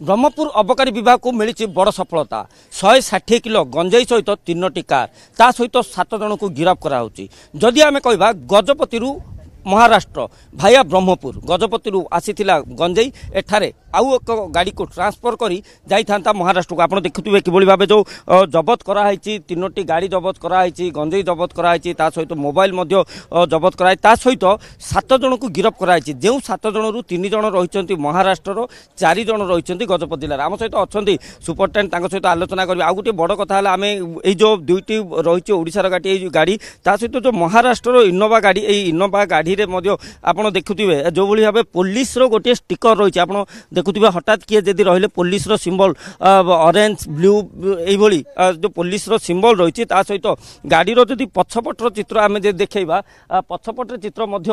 ब्रह्मपुर अबकारी विभाग को मिली बड़ सफलता 160 किलो गंजेई सहित 3टी कार ता सहित 7 जन को गिरफ्त कराउछि। जदि आमे कहबा गजपति महाराष्ट्र भाया ब्रह्मपुर गजपति आसीथिला गंजेई एठारे आउ एक गाड़ी को ट्रांसफर करी जाइथांता महाराष्ट्र को। आपण देखुथिबे किबोली भाबे जो जबत कराइछि 3टी गाड़ी जबत कराइछि गंजेई जबत कराइछि ता सहित मोबाइल मध्य जबत कराइ ता सहित 7 जन को गिरफ्त कराइछि। जो 7 जन रु 3 जन रहिछन्ति महाराष्ट्र 4 जन रहिछन्ति गजपति जिल्ला। आम सहित अछन्ति सुपरटेंडेंट तांको सहित आलोचना करबे। आ गुटे बड़ कथा हला आमे एई जो दुईटी रहिछि ओडिसार गाड़ी ता सहित जो महाराष्ट्र इनोवा गाड़ी एई इनोवा गाड़ी रे मध्य आपण देखुथिबे जो भली भाबे पुलिस रो गोटे स्टिकर रहिछि। आपण देखुथिबे हठात किए जदि रहिले पुलिस रो सिंबल ऑरेंज ब्लू एई भली जो पुलिस रो सिंबल रहिछि ता सहित गाड़ी रो जदि पछपट रो चित्र आमे जे देखैबा पछपट चित्र मध्य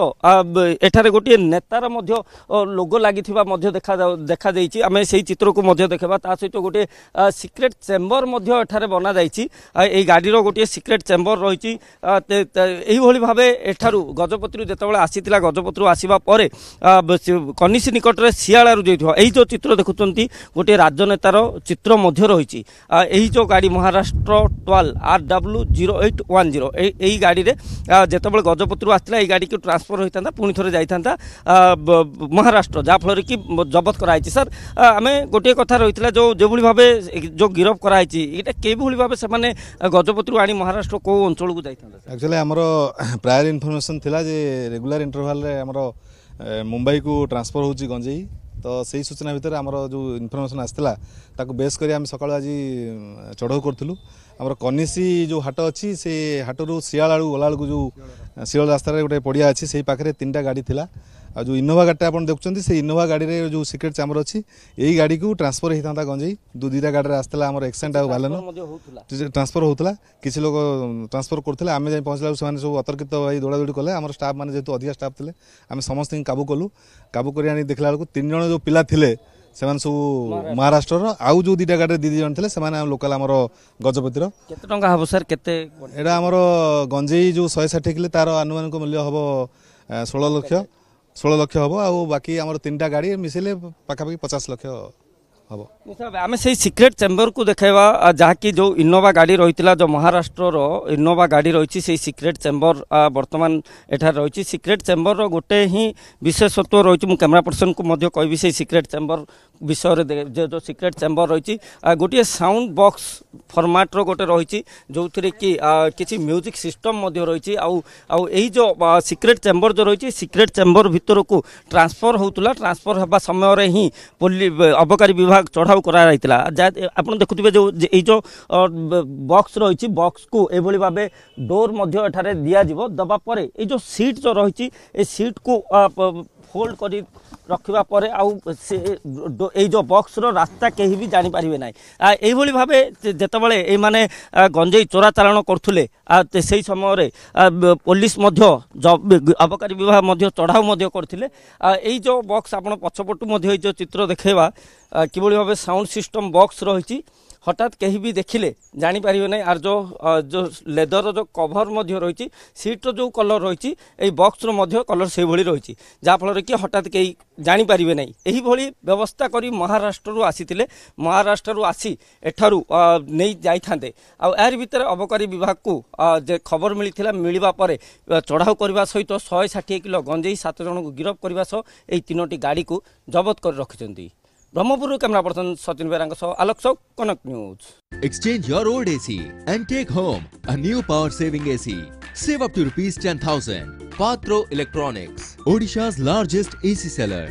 एठारे गोटे नेतार मध्य लोगो लागिथिबा मध्य देखा जाइछि। आमे सेही चित्र को मध्य देखबा ता सहित गोटे सिक्रेट चेम्बर मध्य एठारे बना जाइछि। एई गाड़ी रो गोटे सिक्रेट चेम्बर रहिछि। एही भली भाबे एठारु गजपति जेतेबेले आसीतिला गजपति आसीबा परे कनिसी निकट रे सियाळारु जइथो एही जो चित्र देखुचंती गोटे राजनेतार चित्र मध्य रहिछि। एही जो गाड़ी महाराष्ट्र 12 RW0810 एही गाड़ी रे जेतेबेले गजपति आसीतिला एही गाड़ी को ट्रांसफर होइतांता पुनी थरे जाइतांता महाराष्ट्र जा फलरे कि जबत कराइछि। सर आमे गोटे कथा रहितला जो जेभली भाबे जो गिरफ कराइछि एटा केभली भाबे से माने गजपति आनी महाराष्ट्र को अंचल को जाइतांता। एक्चुअली हमरो प्रायर इन्फॉर्मेशन थिला जे रेगुलर इंटरवल रे हमरो मुंबई को ट्रांसफर होची गंजेई तो सही सूचना भितर आमर जो इनफर्मेशन आसला ताको बेस करी आम सकाळ आज चढ़ाऊ करूँ। आमर कनिसी जो हाट अच्छी से हाटरू सियाल गला को जो सियाल रास्त गोटे पड़िया अच्छी से पाखे 3टा गाड़ी थिला। आ जो इनोवा गाड़ी आप देखुं से इनोवा गाड़ी रे जो सिक्रेट चैम्बर अच्छी यही गाड़ी को ट्रांसफर होता गंजेई 2-2टा गाड़ी आसला आम एक्सीडेंट आउ बालन ट्रांसफर होता किसी लोग ट्रांसफर करते आम जाए पहुँचला से सब अतर्कित भाई दौड़ा दौड़ी कले। आम स्टाफ मैंने जेहतु अधिक स्टाफ थे आम समस्त काबू कलु। काबू कर देखला बेलू 3 जन जो पिला थिले सेमान सब महाराष्ट्र आउ जो 2टा गाड़ी 2 जन थे से लोकल आमर गजपतिर केते टंका हबो सर केते एटा आमर गंजेई जो 160 किलो तार आनुमानिक मूल्य हम 16 लाख हम आ बाकी आमर 3टा गाड़ी मिसेले पाखापाखि 50 लाख हम। आम से सिक्रेट चेम्बर को देखा जहाँकि जो इनोवा गाड़ी रही जो महाराष्ट्र रो इनोवा गाड़ी रही से सिक्रेट चेम्बर वर्तमान एठार रही सिक्रेट चेम्बर रो गोटे ही विशेषत्व रही मु कैमरा पर्सन को मध्य कहबी से सिक्रेट चेम्बर विषय जो सिक्रेट चेम्बर रही गोटे साउंड बॉक्स फॉर्मेट रो गोटे रही जो थी कि किसी म्यूजिक सिस्टम रही आई जो सिक्रेट चेम्बर जो रही सिक्रेट चेम्बर भितर को ट्रांसफर होता ट्रांसफर होगा समय ही अबकारी विभाग चढ़ाऊ कराइला। आप देखुए जो जो बॉक्स रही बॉक्स को एभली भावे डोर मध्य एठारे दिया जिवो दबा परे ए जो सीट जो रही सीट को फोल्ड करी रखिबा परे आउ ए जो बॉक्स रो रास्ता केही भी जानि पारिबे नै। एई भली भाबे जेतेबेले ए माने गंजेई चोरा चालान करथुले सेही समय रे पुलिस मध्य अबकारी विभाग मध्य चढ़ाऊ मध्य करथिले। एई जो बॉक्स आपण पछपटु मध्य जो चित्र देखैबा किबोली भाबे साउंड सिस्टम बॉक्स रही हठात कहीं भी देखिले जानी पारिबे नै। आर जो लेदर जो कवर मध्य रही सीट जो कलर रही a box row Madhya colour से भली रही जा फल कि हठात कहीं जानी पारिबे नै। एही भली व्यवस्था करी महाराष्ट्र आसीतिले महाराष्ट्र आसी एठारू नहीं जाइथांते आ यार भीतर अबकारी विभाग को जे खबर मिलिथिला मिलिबा परे चढ़ाऊ करबा सहित 160 किलो गंजेई 7 जन को गिरफ्त करबा सह एई 3टी गाड़ी को जबत कर रखिछन्ती। ब्रह्मपुर कैमरा पर्सन सचिन बेरा आलोक चौक कनक news. Exchange your old AC and take home a new power saving AC. Save up to ₹10,000. Patro Electronics, Odisha's largest AC seller.